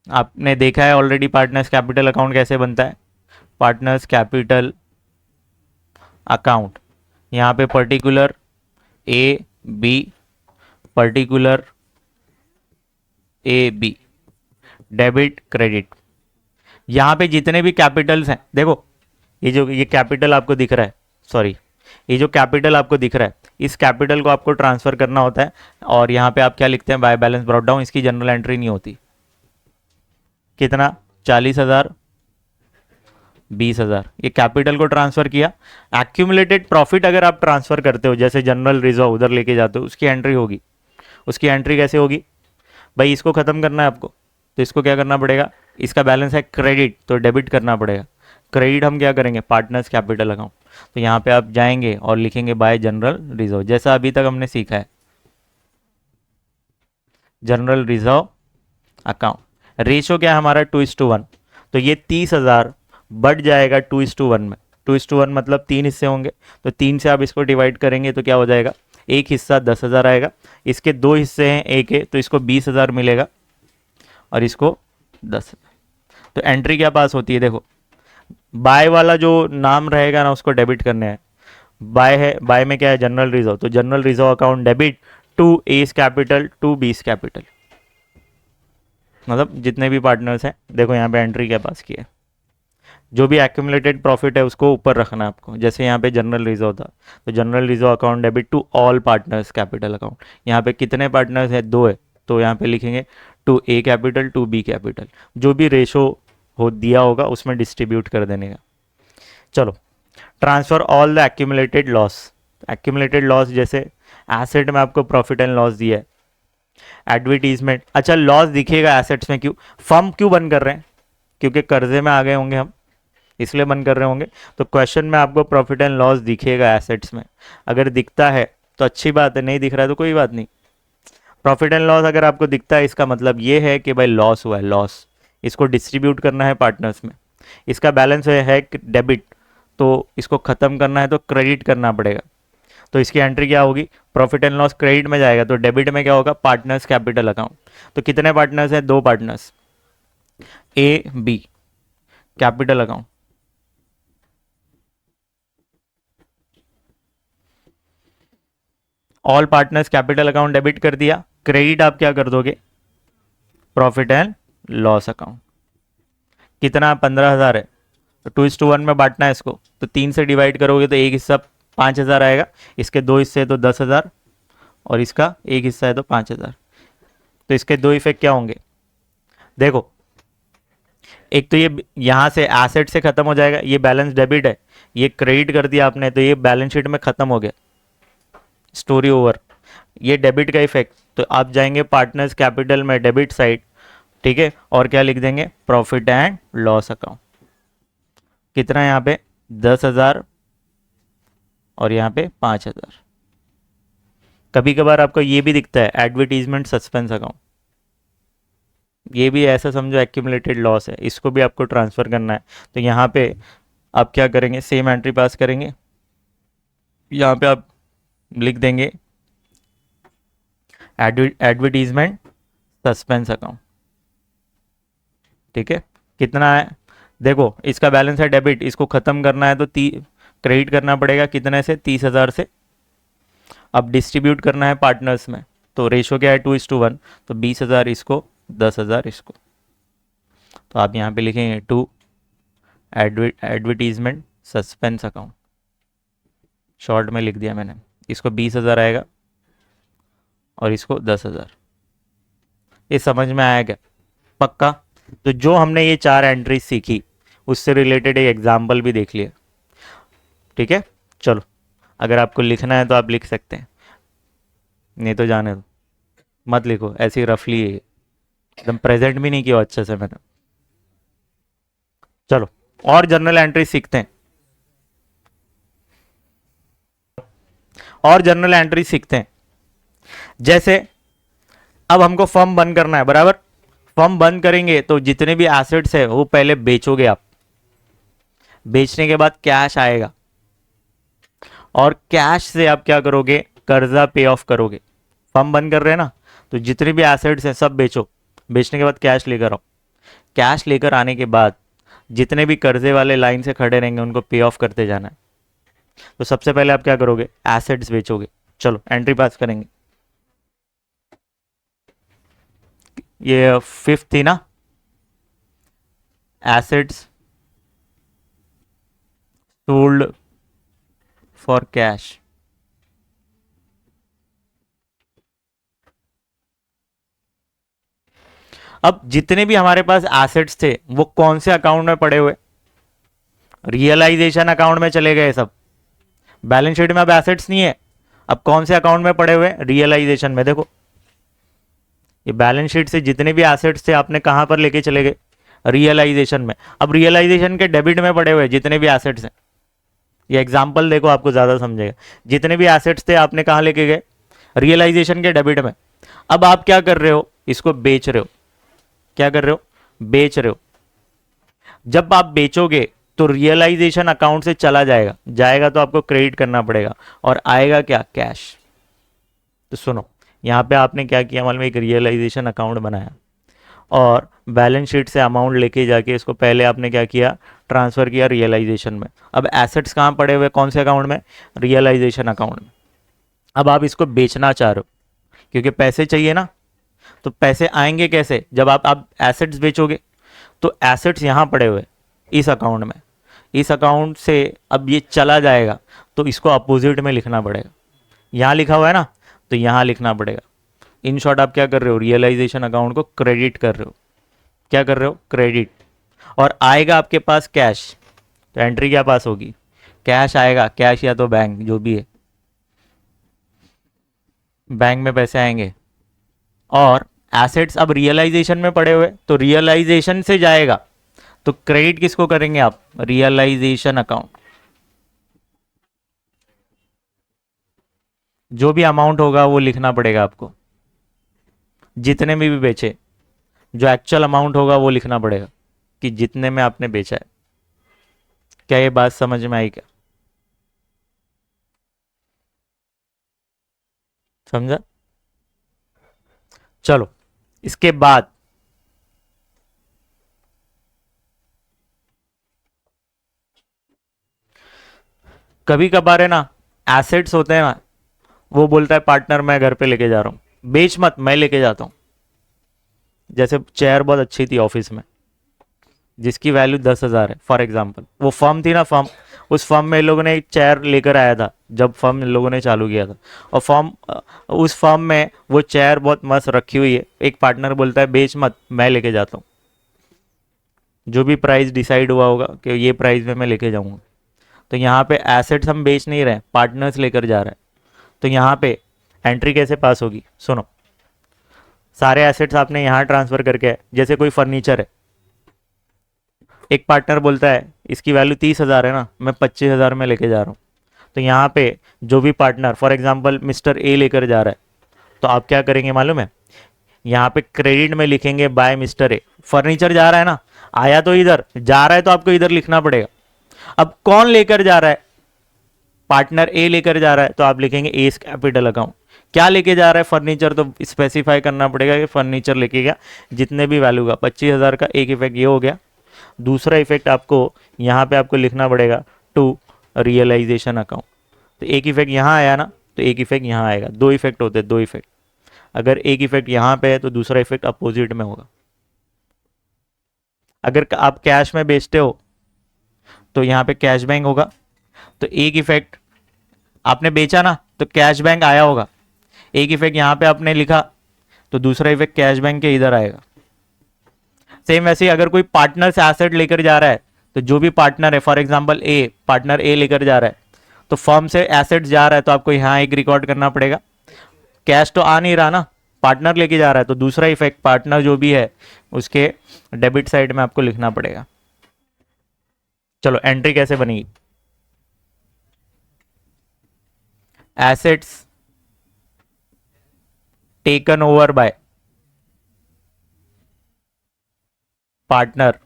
आपने देखा है ऑलरेडी पार्टनर्स कैपिटल अकाउंट कैसे बनता है। पार्टनर्स कैपिटल अकाउंट, यहाँ पे particular A B, particular A B, debit credit. यहाँ पे जितने भी कैपिटल्स हैं, देखो ये कैपिटल आपको दिख रहा है, सॉरी ये जो कैपिटल आपको दिख रहा है, इस कैपिटल को आपको ट्रांसफर करना होता है। और यहाँ पे आप क्या लिखते हैं, बाय बैलेंस ब्रॉट डाउन, इसकी जनरल एंट्री नहीं होती। कितना, 40,000, 20,000, ये कैपिटल को ट्रांसफर किया। एक्यूमुलेटेड प्रॉफिट अगर आप ट्रांसफर करते हो, जैसे जनरल रिजर्व उधर लेके जाते हो, उसकी एंट्री होगी। उसकी एंट्री कैसे होगी भाई, इसको खत्म करना है आपको, तो इसको क्या करना पड़ेगा, इसका बैलेंस है क्रेडिट, तो डेबिट करना पड़ेगा। क्रेडिट हम क्या करेंगे, पार्टनर्स कैपिटल अकाउंट। तो यहाँ पे आप जाएंगे और लिखेंगे बाय जनरल रिजर्व, जैसा अभी तक हमने सीखा है, जनरल रिजर्व अकाउंट। रेशो क्या है हमारा, 2:1। तो ये 30,000 बढ़ जाएगा 2:1 में। 2:1 मतलब 3 हिस्से होंगे, तो 3 से आप इसको डिवाइड करेंगे तो क्या हो जाएगा, एक हिस्सा 10,000 आएगा। इसके 2 हिस्से हैं, एक है, तो इसको 20,000 मिलेगा और इसको 10,000। तो एंट्री क्या पास होती है, देखो बाय वाला जो नाम रहेगा ना उसको डेबिट करने हैं। बाय है, बाय में क्या है, जनरल रिजर्व, तो general reserve account debit to A's capital to B's capital, मतलब जितने भी पार्टनर्स हैं। देखो यहाँ पे एंट्री क्या पास की है, जो भी एक्यूमुलेटेड प्रॉफिट है उसको ऊपर रखना है आपको। जैसे यहाँ पे जनरल रिजर्व था, तो general reserve account debit to all partners capital account. यहाँ पे कितने पार्टनर्स हैं, 2 है, तो यहाँ पे लिखेंगे to A capital to B capital, जो भी रेशो हो दिया होगा उसमें डिस्ट्रीब्यूट कर देने का। चलो, transfer all the accumulated loss. Accumulated loss जैसे एसेट में आपको प्रॉफिट एंड लॉस दिया है, एडवर्टीजमेंट। अच्छा, लॉस दिखेगा एसेट्स में, क्यों, फर्म क्यों बंद कर रहे हैं, क्योंकि कर्जे में आ गए होंगे हम, इसलिए बंद कर रहे होंगे। तो क्वेश्चन में आपको प्रॉफिट एंड लॉस दिखेगा एसेट्स में। अगर दिखता है तो अच्छी बात है, नहीं दिख रहा है तो कोई बात नहीं। प्रॉफिट एंड लॉस अगर आपको दिखता है, इसका मतलब ये है कि भाई लॉस हुआ है, लॉस, इसको डिस्ट्रीब्यूट करना है पार्टनर्स में। इसका बैलेंस है डेबिट, तो इसको ख़त्म करना है तो क्रेडिट करना पड़ेगा। तो इसकी एंट्री क्या होगी, प्रॉफिट एंड लॉस क्रेडिट में जाएगा, तो डेबिट में क्या होगा, पार्टनर्स कैपिटल अकाउंट। तो कितने पार्टनर्स हैं, 2 partners, A B, capital account. All partners capital account debit कर दिया। क्रेडिट आप क्या कर दोगे, प्रॉफिट एंड लॉस अकाउंट। कितना, 15,000 है, तो 2:1 में बांटना है इसको, तो 3 से डिवाइड करोगे तो एक हिस्सा 5,000 आएगा, इसके 2 हिस्से तो 10,000 और इसका एक हिस्सा है तो 5,000। तो इसके 2 इफेक्ट क्या होंगे, देखो एक तो ये यहाँ से एसेट से खत्म हो जाएगा, ये बैलेंस डेबिट है, ये क्रेडिट कर दिया आपने तो ये बैलेंस शीट में खत्म हो गया, स्टोरी ओवर। ये डेबिट का इफेक्ट, तो आप जाएंगे पार्टनर्स कैपिटल में डेबिट साइड, ठीक है, और क्या लिख देंगे, प्रॉफिट एंड लॉस अकाउंट। कितना है यहाँ पे, 10,000 और यहाँ पे 5,000। कभी कभार आपको ये भी दिखता है एडवर्टीजमेंट सस्पेंस अकाउंट, ये भी ऐसा समझो एक्यूमुलेटेड लॉस है, इसको भी आपको ट्रांसफर करना है। तो यहाँ पे आप क्या करेंगे, सेम एंट्री पास करेंगे, यहाँ पे आप लिख देंगे एडवर्टीजमेंट सस्पेंस अकाउंट, ठीक है। कितना है, देखो इसका बैलेंस है डेबिट, इसको खत्म करना है तो क्रेडिट करना पड़ेगा, कितने से, 30,000 से। अब डिस्ट्रीब्यूट करना है पार्टनर्स में, तो रेशो क्या है, 2:1, तो 20,000 इसको, 10,000 इसको। तो आप यहाँ पे लिखेंगे to advertisement suspense account, short में लिख दिया मैंने। इसको 20,000 आएगा और इसको 10,000। ये समझ में आया क्या, पक्का। तो जो हमने ये 4 एंट्री सीखी उससे रिलेटेड एक एग्जाम्पल भी देख लिया, ठीक है। चलो, अगर आपको लिखना है तो आप लिख सकते हैं, नहीं तो जाने दो, मत लिखो, ऐसे ही रफली एकदम प्रेजेंट भी नहीं किया अच्छे से मैंने। चलो, और जर्नल एंट्री सीखते हैं, और जर्नल एंट्री सीखते हैं। जैसे अब हमको फर्म बंद करना है, बराबर। फर्म बंद करेंगे तो जितने भी एसेट्स है वो पहले बेचोगे आप, बेचने के बाद कैश आएगा, और कैश से आप क्या करोगे, कर्जा पे ऑफ करोगे। फर्म बंद कर रहे हैं ना, तो जितने भी एसेट्स हैं सब बेचो, बेचने के बाद कैश लेकर आओ। कैश लेकर आने के बाद जितने भी कर्जे वाले लाइन से खड़े रहेंगे उनको पे ऑफ करते जाना है। तो सबसे पहले आप क्या करोगे, एसेट्स बेचोगे। चलो एंट्री पास करेंगे। ये फिफ्थ थी ना, एसेट्स सोल्ड फॉर कैश। अब जितने भी हमारे पास एसेट्स थे वो कौन से अकाउंट में पड़े हुए, रियलाइजेशन अकाउंट में चले गए सब। बैलेंस शीट में अब एसेट्स नहीं है, अब कौन से अकाउंट में पड़े हुए, रियलाइजेशन में। देखो ये बैलेंस शीट से जितने भी एसेट्स थे आपने कहां पर लेके चले गए, रियलाइजेशन में। अब रियलाइजेशन के डेबिट में पड़े हुए जितने भी एसेट्स हैं, ये एग्जांपल देखो आपको ज्यादा समझेगा। जितने भी एसेट्स थे आपने कहां लेके गए, रियलाइजेशन के डेबिट में। अब आप क्या कर रहे हो, इसको बेच रहे हो। क्या कर रहे हो, बेच रहे हो। जब आप बेचोगे तो रियलाइजेशन अकाउंट से चला जाएगा, जाएगा तो आपको क्रेडिट करना पड़ेगा, और आएगा क्या, कैश। तो सुनो, यहां पे आपने क्या किया मालूम, एक रियलाइजेशन अकाउंट बनाया और बैलेंस शीट से अमाउंट लेके जाके इसको पहले आपने क्या किया, ट्रांसफर किया रियलाइजेशन में। अब एसेट्स कहां पड़े हुए, कौन से अकाउंट में, रियलाइजेशन अकाउंट में। अब आप इसको बेचना चाह रहे हो क्योंकि पैसे चाहिए ना, तो पैसे आएंगे कैसे, जब आप एसेट्स बेचोगे। तो एसेट्स यहां पड़े हुए इस अकाउंट में, इस अकाउंट से अब ये चला जाएगा, तो इसको अपोजिट में लिखना पड़ेगा। यहां लिखा हुआ है ना, तो यहां लिखना पड़ेगा। इन शॉर्ट आप क्या कर रहे हो, रियलाइजेशन अकाउंट को क्रेडिट कर रहे हो। क्या कर रहे हो, क्रेडिट। और आएगा आपके पास कैश, तो एंट्री क्या पास होगी, कैश आएगा, कैश या तो बैंक, जो भी है, बैंक में पैसे आएंगे। और एसेट्स अब रियलाइजेशन में पड़े हुए, तो रियलाइजेशन से जाएगा, तो क्रेडिट किसको करेंगे आप, रियलाइजेशन अकाउंट। जो भी अमाउंट होगा वो लिखना पड़ेगा आपको, जितने में भी बेचे, जो एक्चुअल अमाउंट होगा वो लिखना पड़ेगा कि जितने में आपने बेचा है। क्या ये बात समझ में आई क्या, समझा। चलो इसके बाद कभी कभार है ना, एसेट्स होते हैं ना, वो बोलता है पार्टनर मैं घर पे लेके जा रहा हूं, बेच मत, मैं लेके जाता हूं। जैसे चेयर बहुत अच्छी थी ऑफिस में, जिसकी वैल्यू 10,000 है फॉर एग्जाम्पल, वो फर्म थी ना, फर्म, उस फर्म में इन लोगों ने एक चेयर लेकर आया था जब फर्म इन लोगों ने चालू किया था, और फर्म, उस फर्म में वो चेयर बहुत मस्त रखी हुई है। एक पार्टनर बोलता है बेच मत, मैं लेके जाता हूँ। जो भी प्राइस डिसाइड हुआ होगा कि ये प्राइस में मैं लेके जाऊंगा। तो यहाँ पे एसेट्स हम बेच नहीं रहे, पार्टनर्स लेकर जा रहे हैं। तो यहाँ पे एंट्री कैसे पास होगी, सुनो। सारे एसेट्स आपने यहाँ ट्रांसफर करके आए। जैसे कोई फर्नीचर है, एक पार्टनर बोलता है इसकी वैल्यू 30,000 है ना, मैं 25,000 में लेके जा रहा हूँ। तो यहाँ पे जो भी partner, for example mister A लेकर जा रहा है, तो आप क्या करेंगे मालूम है, यहाँ पे क्रेडिट में लिखेंगे बाय मिस्टर ए। फर्नीचर जा रहा है ना, आया तो इधर, जा रहा है तो आपको इधर लिखना पड़ेगा। अब कौन लेकर जा रहा है, पार्टनर ए लेकर जा रहा है, तो आप लिखेंगे एस कैपिटल अकाउंट। क्या लेके जा रहा है, फर्नीचर, तो स्पेसिफाई करना पड़ेगा कि फर्नीचर लेके गया, जितने भी वैल्यू का 25,000 का। एक इफेक्ट ये हो गया। दूसरा इफेक्ट आपको यहाँ पे आपको लिखना पड़ेगा टू रियलाइजेशन अकाउंट। तो एक इफेक्ट यहाँ आया ना, तो एक इफेक्ट यहाँ आएगा। दो इफेक्ट होते हैं, दो इफेक्ट। अगर एक इफेक्ट यहाँ पे है तो दूसरा इफेक्ट अपोजिट में होगा। अगर आप कैश में बेचते हो तो यहाँ पे कैश बैंक होगा, तो एक इफेक्ट आपने बेचा ना, तो कैश बैंक आया होगा। एक इफेक्ट यहाँ पे आपने लिखा, तो दूसरा इफेक्ट कैश बैंक के इधर आएगा। सेम वैसे ही अगर कोई पार्टनर से एसेट लेकर जा रहा है, तो जो भी पार्टनर है, फॉर एग्जांपल ए, पार्टनर ए लेकर जा रहा है, तो फर्म से एसेट जा रहा है, तो आपको यहाँ एक रिकॉर्ड करना पड़ेगा। कैश तो आ नहीं रहा ना, पार्टनर लेके जा रहा है, तो दूसरा इफेक्ट पार्टनर जो भी है उसके डेबिट साइड में आपको लिखना पड़ेगा। चलो एंट्री कैसे बनेगी, assets taken over by partner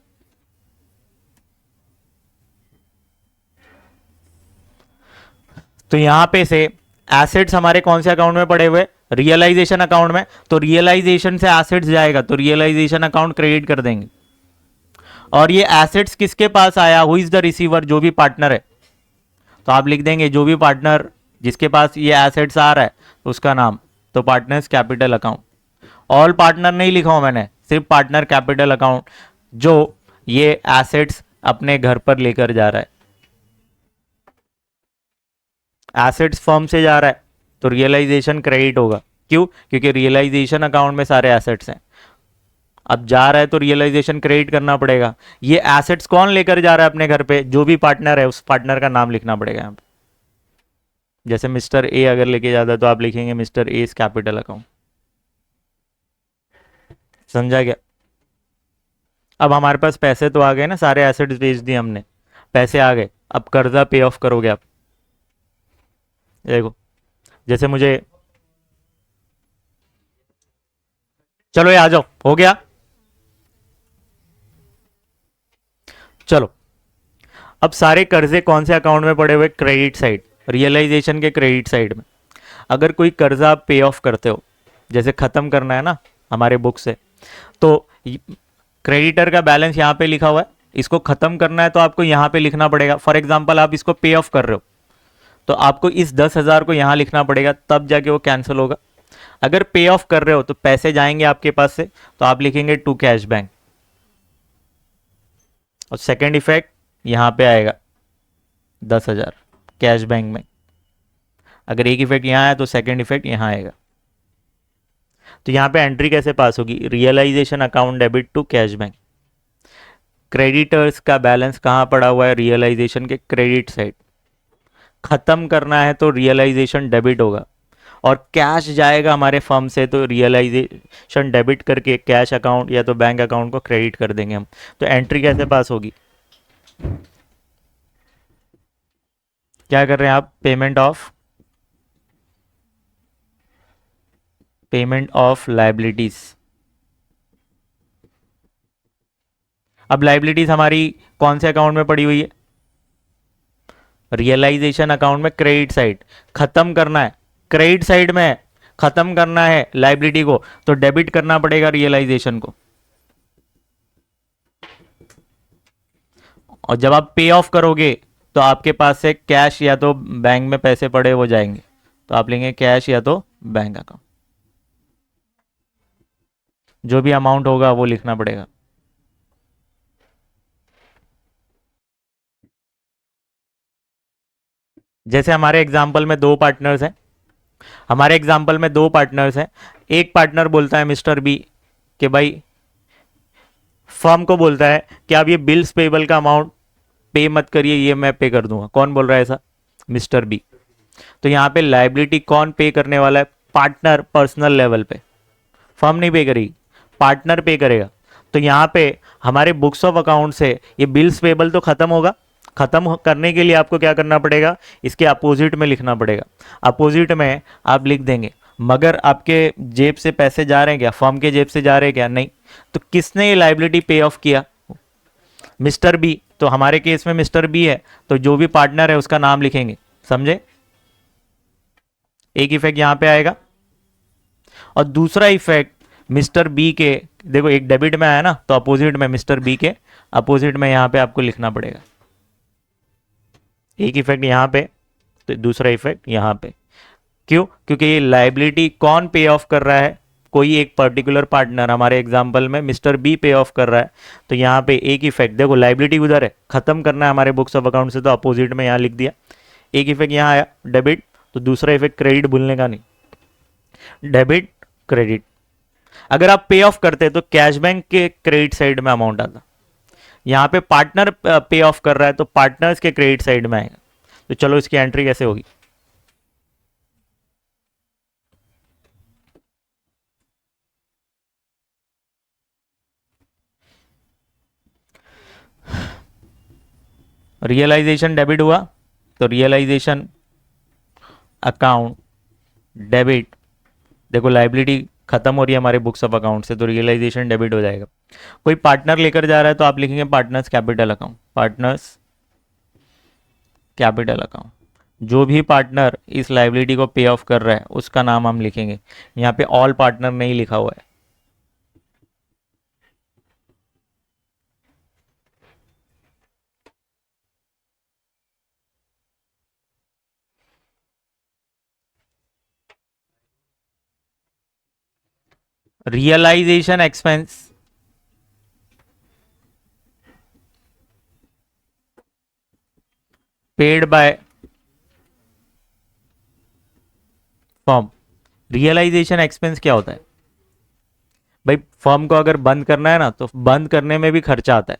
तो यहां पे से एसेट्स हमारे कौन से अकाउंट में पड़े हुए, रियलाइजेशन अकाउंट में, तो रियलाइजेशन से एसेट्स जाएगा तो रियलाइजेशन अकाउंट क्रेडिट कर देंगे। और ये एसेट्स किसके पास आया, हु इज द रिसीवर, जो भी पार्टनर है, तो आप लिख देंगे जो भी पार्टनर जिसके पास ये एसेट्स आ रहा है उसका नाम, तो partners capital account. All partner नहीं लिखा हूं मैंने, सिर्फ पार्टनर कैपिटल अकाउंट जो ये एसेट्स अपने घर पर लेकर जा रहा है। एसेट्स फर्म से जा रहा है तो रियलाइजेशन क्रेडिट होगा, क्यों, क्योंकि रियलाइजेशन अकाउंट में सारे एसेट्स हैं। अब जा रहा है तो रियलाइजेशन क्रेडिट करना पड़ेगा। ये एसेट्स कौन लेकर जा रहा है अपने घर पे, जो भी पार्टनर है उस पार्टनर का नाम लिखना पड़ेगा यहाँ पे। जैसे मिस्टर ए अगर लेके जाता है तो आप लिखेंगे mister A is capital account. समझा क्या? अब हमारे पास पैसे तो आ गए ना, सारे एसेट्स बेच दिए हमने, पैसे आ गए, अब कर्जा पे ऑफ करोगे आप। देखो जैसे मुझे, चलो ये आ जाओ, हो गया। चलो अब सारे कर्जे कौन से अकाउंट में पड़े हुए, क्रेडिट साइड, रियलाइजेशन के क्रेडिट साइड में। अगर कोई कर्जा आप पे ऑफ करते हो, जैसे खत्म करना है ना हमारे बुक से, तो क्रेडिटर का बैलेंस यहाँ पे लिखा हुआ है, इसको खत्म करना है तो आपको यहाँ पे लिखना पड़ेगा। फॉर एग्जाम्पल आप इसको पे ऑफ कर रहे हो तो आपको इस 10,000 को यहाँ लिखना पड़ेगा, तब जाके वो कैंसिल होगा। अगर पे ऑफ कर रहे हो तो पैसे जाएंगे आपके पास से, तो आप लिखेंगे टू कैश बैंक, और सेकेंड इफेक्ट यहाँ पे आएगा 10,000 कैश बैंक में। अगर एक इफेक्ट यहाँ आया तो सेकेंड इफेक्ट यहाँ आएगा। तो यहाँ पे एंट्री कैसे पास होगी, realisation account debit to cash bank. Creditors का बैलेंस कहाँ पड़ा हुआ है, रियलाइजेशन के क्रेडिट साइड। खत्म करना है तो रियलाइजेशन डेबिट होगा, और कैश जाएगा हमारे फर्म से तो रियलाइजेशन डेबिट करके कैश अकाउंट या तो बैंक अकाउंट को क्रेडिट कर देंगे हम। तो एंट्री कैसे पास होगी, क्या कर रहे हैं आप, पेमेंट ऑफ लाइबिलिटीज। अब लाइबिलिटीज हमारी कौन से अकाउंट में पड़ी हुई है, रियलाइजेशन अकाउंट में क्रेडिट साइड। खत्म करना है, क्रेडिट साइड में है, खत्म करना है लाइबिलिटी को तो डेबिट करना पड़ेगा रियलाइजेशन को। और जब आप पे ऑफ करोगे तो आपके पास से कैश या तो बैंक में पैसे पड़े वो जाएंगे, तो आप लेंगे कैश या तो बैंक अकाउंट, जो भी अमाउंट होगा वो लिखना पड़ेगा। जैसे हमारे एग्जाम्पल में दो पार्टनर्स हैं, एक पार्टनर बोलता है मिस्टर बी कि भाई, फर्म को बोलता है कि आप ये बिल्स पेबल का अमाउंट पे मत करिए, ये मैं पे कर दूंगा। कौन बोल रहा है ऐसा, मिस्टर बी। तो यहाँ पे लाइबिलिटी कौन पे करने वाला है, पार्टनर, पर्सनल लेवल पे। फर्म नहीं पे करेगी, पार्टनर पे करेगा। तो यहाँ पे हमारे बुक्स ऑफ अकाउंट से ये बिल्स पेबल तो खत्म होगा। खत्म करने के लिए आपको क्या करना पड़ेगा, इसके अपोजिट में लिखना पड़ेगा। अपोजिट में आप लिख देंगे, मगर आपके जेब से पैसे जा रहे हैं क्या, फर्म के जेब से जा रहे हैं क्या, नहीं। तो किसने ये लाइबिलिटी पे ऑफ किया, मिस्टर बी। तो हमारे केस में मिस्टर बी है, तो जो भी पार्टनर है उसका नाम लिखेंगे, समझे। एक इफेक्ट यहां पे आएगा, और दूसरा इफेक्ट मिस्टर बी के, देखो एक डेबिट में आया ना, तो अपोजिट में मिस्टर बी के अपोजिट में यहां पे आपको लिखना पड़ेगा। एक इफेक्ट यहां पे, तो दूसरा इफेक्ट यहां पे। क्यों, क्योंकि ये लाइबिलिटी कौन पे ऑफ कर रहा है, कोई एक पर्टिकुलर पार्टनर, हमारे एग्जांपल में मिस्टर बी पे ऑफ कर रहा है। तो यहाँ पे एक इफेक्ट, देखो लाइबिलिटी उधर है, खत्म करना है हमारे बुक्स ऑफ अकाउंट से, तो अपोजिट में यहाँ लिख दिया। एक इफेक्ट यहाँ आया डेबिट, तो दूसरा इफेक्ट क्रेडिट भूलने का नहीं, डेबिट क्रेडिट। अगर आप पे ऑफ करते तो कैश बैंक के क्रेडिट साइड में अमाउंट आता, यहाँ पे पार्टनर पे ऑफ कर रहा है तो पार्टनर्स के क्रेडिट साइड में आएगा। तो चलो इसकी एंट्री कैसे होगी, रियलाइजेशन डेबिट हुआ तो रियलाइजेशन अकाउंट डेबिट, देखो लाइबिलिटी खत्म हो रही है हमारे बुक्स ऑफ अकाउंट से, तो रियलाइजेशन डेबिट हो जाएगा। कोई पार्टनर लेकर जा रहा है तो आप लिखेंगे partners capital account, partners capital account. जो भी पार्टनर इस लाइबिलिटी को पे ऑफ कर रहा है उसका नाम हम लिखेंगे। यहाँ पे ऑल पार्टनर नहीं लिखा हुआ है। Realisation expense paid by firm. Realisation expense क्या होता है भाई? फर्म को अगर बंद करना है ना तो बंद करने में भी खर्चा आता है।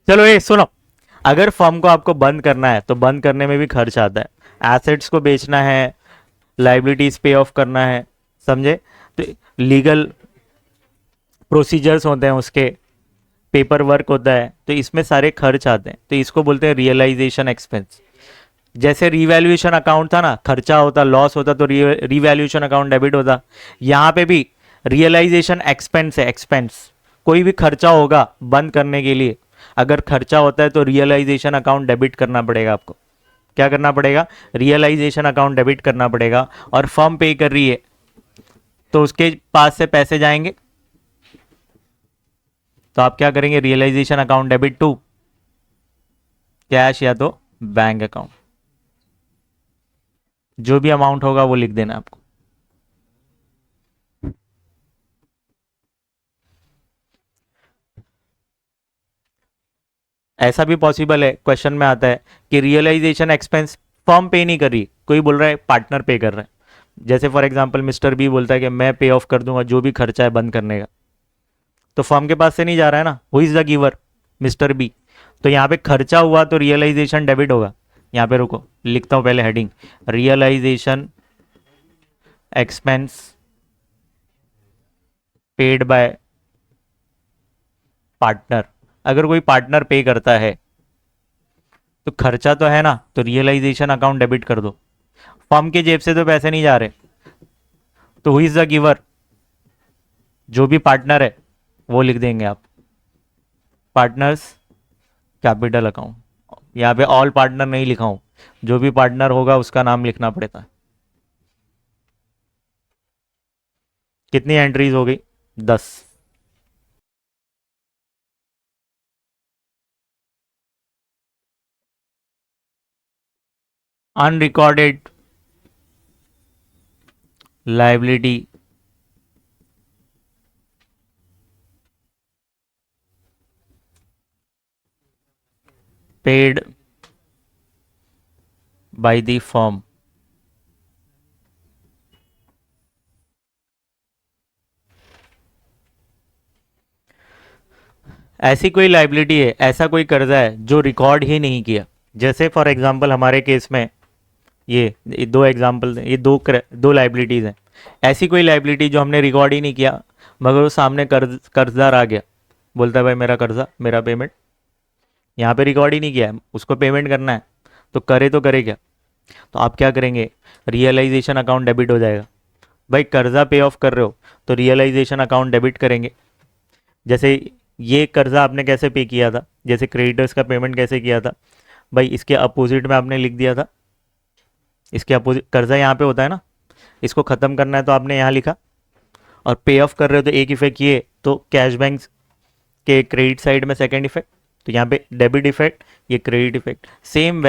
चलो ये सुनो, अगर फर्म को आपको बंद करना है तो बंद करने में भी खर्च आता है। एसेट्स को बेचना है, लाइबिलिटीज पे ऑफ करना है, समझे? तो लीगल प्रोसीजर्स होते हैं, उसके पेपर वर्क होता है, तो इसमें सारे खर्च आते हैं, तो इसको बोलते हैं रियलाइजेशन एक्सपेंस। जैसे रिवैल्यूएशन अकाउंट था ना, खर्चा होता, लॉस होता तो रिवैल्यूएशन अकाउंट डेबिट होता। यहाँ पे भी रियलाइजेशन एक्सपेंस है, एक्सपेंस। कोई भी खर्चा होगा बंद करने के लिए, अगर खर्चा होता है तो रियलाइजेशन अकाउंट डेबिट करना पड़ेगा आपको। क्या करना पड़ेगा? रियलाइजेशन अकाउंट डेबिट करना पड़ेगा। और फर्म पे कर रही है तो उसके पास से पैसे जाएंगे, तो आप क्या करेंगे? Realisation account debit to cash या तो बैंक अकाउंट। जो भी अमाउंट होगा वो लिख देना आपको। ऐसा भी पॉसिबल है, क्वेश्चन में आता है कि रियलाइजेशन एक्सपेंस फर्म पे नहीं कर रही, कोई बोल रहा है पार्टनर पे कर रहा है। जैसे फॉर एग्जांपल मिस्टर बी बोलता है कि मैं पे ऑफ कर दूंगा जो भी खर्चा है बंद करने का, तो फर्म के पास से नहीं जा रहा है ना, who is the giver? Mister B. तो यहाँ पे खर्चा हुआ तो रियलाइजेशन डेबिट होगा। यहाँ पे रुको, लिखता हूँ पहले heading, realisation expense paid by partner. अगर कोई पार्टनर पे करता है तो खर्चा तो है ना, तो रियलाइजेशन अकाउंट डेबिट कर दो। फर्म के जेब से तो पैसे नहीं जा रहे, तो हु इज द गिवर? जो भी पार्टनर है वो लिख देंगे आप, पार्टनर्स कैपिटल अकाउंट। यहाँ पे ऑल पार्टनर नहीं लिखा हूं, जो भी पार्टनर होगा उसका नाम लिखना पड़ता है। कितनी एंट्रीज हो गई? 10। Unrecorded liability paid by the firm. ऐसी कोई लाइबिलिटी है, ऐसा कोई कर्जा है जो रिकॉर्ड ही नहीं किया। जैसे फॉर एग्जांपल हमारे केस में ये दो एग्जांपल, ये दो लाइबिलिटीज हैं। ऐसी कोई लाइबिलिटी जो हमने रिकॉर्ड ही नहीं किया, मगर वो सामने कर्जदार आ गया, बोलता है भाई मेरा कर्जा, मेरा पेमेंट। यहाँ पे रिकॉर्ड ही नहीं किया है, उसको पेमेंट करना है, तो करे क्या? तो आप क्या करेंगे? रियलाइजेशन अकाउंट डेबिट हो जाएगा। भाई कर्जा पे ऑफ कर रहे हो तो रियलाइजेशन अकाउंट डेबिट करेंगे। जैसे ये कर्जा आपने कैसे पे किया था, जैसे क्रेडिटर्स का पेमेंट कैसे किया था भाई, इसके अपोजिट में आपने लिख दिया था, इसके अपोजिट कर्जा यहाँ पे होता है ना, इसको ख़त्म करना है तो आपने यहाँ लिखा। और पे ऑफ कर रहे हो तो एक इफेक्ट ये, तो कैश बैंक के क्रेडिट साइड में सेकंड इफेक्ट, तो यहाँ पे डेबिट इफेक्ट, ये क्रेडिट इफेक्ट। सेम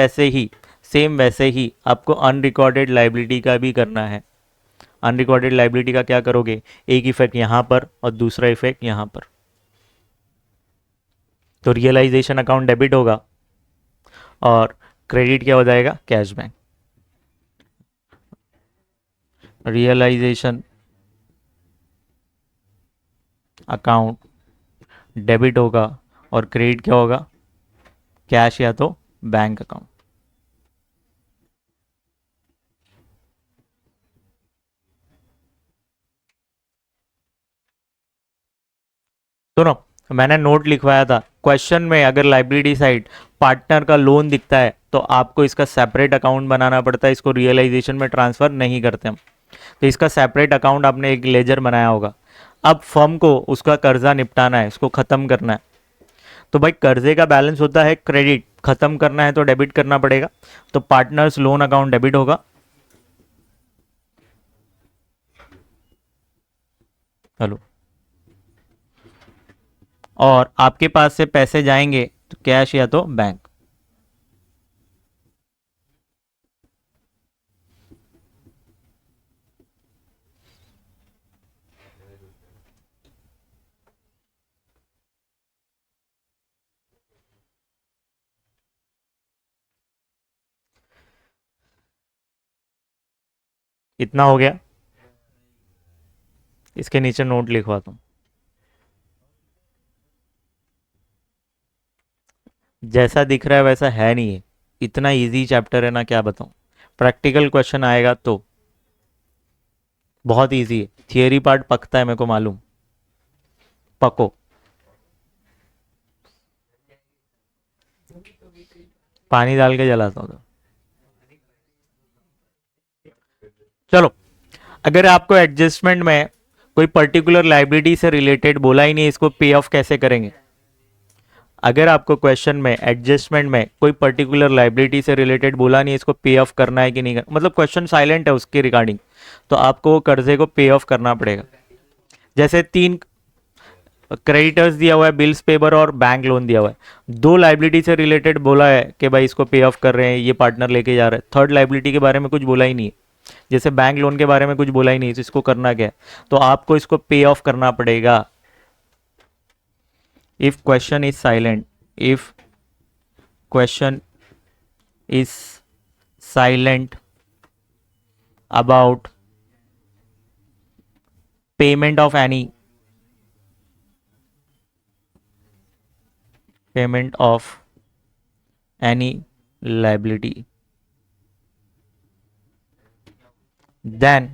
वैसे ही आपको अनरिकॉर्डेड लाइबिलिटी का भी करना है। अनरिकॉर्डेड लाइबिलिटी का क्या करोगे? एक इफेक्ट यहाँ पर और दूसरा इफेक्ट यहाँ पर। तो रियलाइजेशन अकाउंट डेबिट होगा और क्रेडिट क्या हो जाएगा? Cash bank. Realisation account debit होगा और क्रेडिट क्या होगा? कैश या तो बैंक अकाउंट। सुनो, मैंने नोट लिखवाया था, क्वेश्चन में अगर लाइबिलिटी साइड पार्टनर का लोन दिखता है तो आपको इसका सेपरेट अकाउंट बनाना पड़ता है, इसको रियलाइजेशन में ट्रांसफर नहीं करते हम। तो इसका सेपरेट अकाउंट आपने एक लेजर बनाया होगा। अब फर्म को उसका कर्जा निपटाना है, उसको ख़त्म करना है, तो भाई कर्जे का बैलेंस होता है क्रेडिट, खत्म करना है तो डेबिट करना पड़ेगा, तो पार्टनर्स लोन अकाउंट डेबिट होगा। हेलो, और आपके पास से पैसे जाएंगे तो कैश या तो बैंक। इतना हो गया, इसके नीचे नोट लिखवाता हूँ। जैसा दिख रहा है वैसा है नहीं है, इतना इजी चैप्टर है ना, क्या बताऊं। प्रैक्टिकल क्वेश्चन आएगा तो बहुत इजी है, थियरी पार्ट पकता है, मेरे को मालूम। पको, पानी डाल के जलाता हूँ तो। चलो, अगर आपको एडजस्टमेंट में कोई पर्टिकुलर लाइबिलिटी से रिलेटेड बोला ही नहीं, इसको पे ऑफ कैसे करेंगे। अगर आपको क्वेश्चन में एडजस्टमेंट में कोई पर्टिकुलर लाइबिलिटी से रिलेटेड बोला नहीं, इसको पे ऑफ करना है कि नहीं करना, मतलब क्वेश्चन साइलेंट है उसके रिगार्डिंग, तो आपको वो कर्जे को पे ऑफ करना पड़ेगा। जैसे 3 क्रेडिटर्स दिया हुआ है, बिल्स पेपर और बैंक लोन दिया हुआ है, 2 लाइबिलिटी से रिलेटेड बोला है कि भाई इसको पे ऑफ कर रहे हैं, ये पार्टनर लेके जा रहा है, थर्ड लाइबिलिटी के बारे में कुछ बोला ही नहीं है, जैसे बैंक लोन के बारे में कुछ बोला ही नहीं, तो इसको करना क्या है, तो आपको इसको पे ऑफ करना पड़ेगा। If question is silent, if question is silent about payment of any payment of any liability, then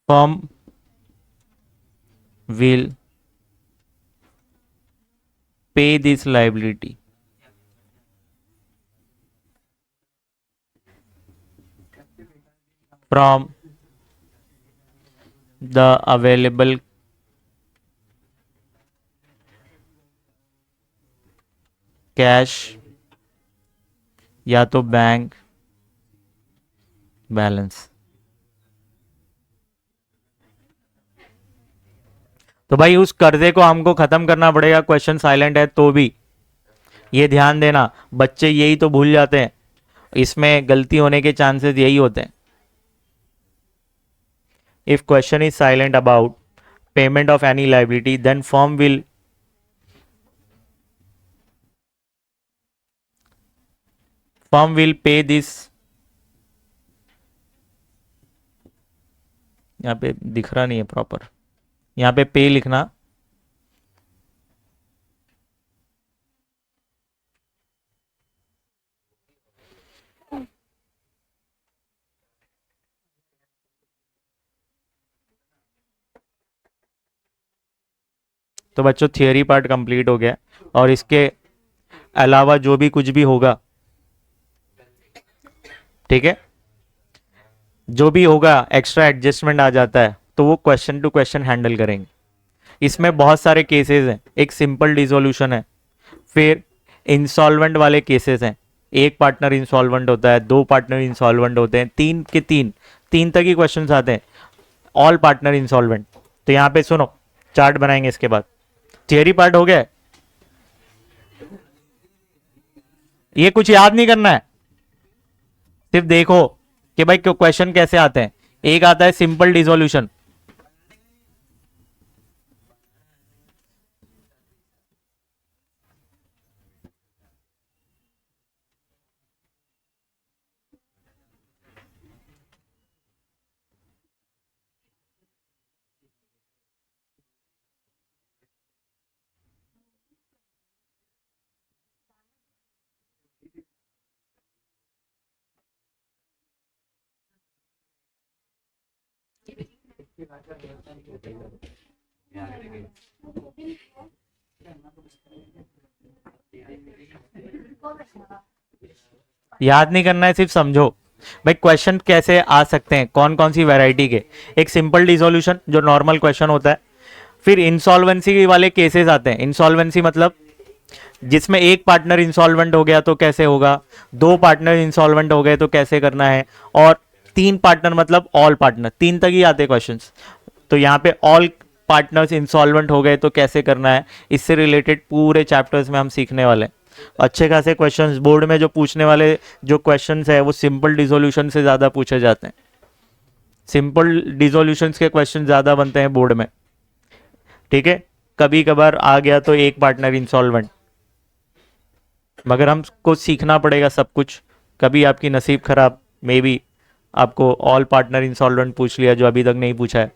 firm will pay this liability from the available cash या तो बैंक बैलेंस। तो भाई उस कर्जे को हमको खत्म करना पड़ेगा, क्वेश्चन साइलेंट है तो भी। ये ध्यान देना, बच्चे यही तो भूल जाते हैं, इसमें गलती होने के चांसेस यही होते हैं। If question is silent about payment of any liability, then firm will pay this, यहाँ पे दिख रहा नहीं है प्रॉपर, यहाँ पे पे लिखना, तो बच्चों थियरी पार्ट कंप्लीट हो गया, और इसके अलावा जो भी कुछ भी होगा, ठीक है, जो भी होगा एक्स्ट्रा एडजस्टमेंट आ जाता है तो वो क्वेश्चन टू क्वेश्चन हैंडल करेंगे। इसमें बहुत सारे केसेस हैं, एक सिंपल डिसोल्यूशन है, फिर इंसॉल्वेंट वाले केसेस हैं, एक पार्टनर इंसॉल्वेंट होता है, 2 पार्टनर इंसॉल्वेंट होते हैं, 3 के 3 तक ही क्वेश्चन आते हैं, ऑल पार्टनर इंसॉल्वेंट। तो यहाँ पे सुनो, चार्ट बनाएंगे इसके बाद। थियरी पार्ट हो गया, ये कुछ याद नहीं करना है, सिर्फ देखो कि भाई क्वेश्चन कैसे आते हैं। एक आता है सिंपल डिसोल्यूशन, याद नहीं करना है, सिर्फ समझो भाई क्वेश्चन कैसे आ सकते हैं, कौन कौन सी वैरायटी के। एक सिंपल डिसोल्यूशन जो नॉर्मल क्वेश्चन होता है, फिर इंसॉल्वेंसी वाले केसेस आते हैं। इंसॉल्वेंसी मतलब जिसमें एक पार्टनर इंसॉल्वेंट हो गया तो कैसे होगा, दो पार्टनर इंसॉल्वेंट हो गए तो कैसे करना है, और तीन पार्टनर मतलब ऑल पार्टनर, तीन तक ही आते क्वेश्चंस। तो यहाँ पे ऑल पार्टनर्स इंसॉल्वेंट हो गए तो कैसे करना है, इससे रिलेटेड पूरे चैप्टर्स में हम सीखने वाले हैं। अच्छे खासे क्वेश्चंस बोर्ड में जो पूछने वाले जो क्वेश्चंस है वो सिंपल डिसोल्यूशन से ज़्यादा पूछे जाते हैं। सिंपल डिसोल्यूशंस के क्वेश्चन ज़्यादा बनते हैं बोर्ड में, ठीक है। कभी कभार आ गया तो एक पार्टनर इंसॉल्वेंट, मगर हमको सीखना पड़ेगा सब कुछ। कभी आपकी नसीब खराब, मे बी आपको ऑल पार्टनर इंसॉल्वेंट पूछ लिया जो अभी तक नहीं पूछा है,